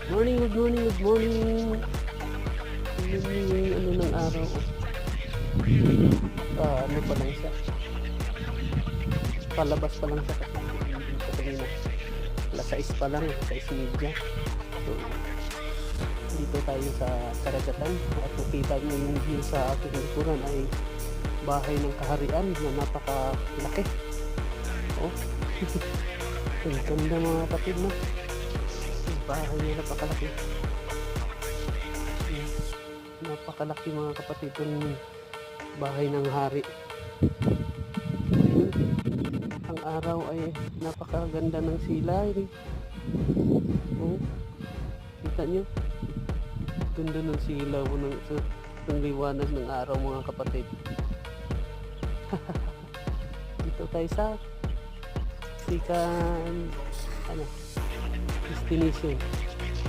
Morning, good morning, good morning. Yung ano ng araw. Ano pa lang siya. Palabas pa lang siya kasi kanina. Alas 6 pa lang, 6:30. So, dito tayo sa karagatan at nakita nyo yung view sa aking likuran ay bahay ng kaharian na napakalaki. Oh, ang ganda mga kapatid, no? Yung bahay niya napakalaki. Napakalaki mga kapatid yung bahay ng hari. Ayun, ang araw ay napakaganda ng silay. Oh, kita nyo? Ganda ng silaw ng liwanag ng araw mga kapatid. Dito tayo sa second destination.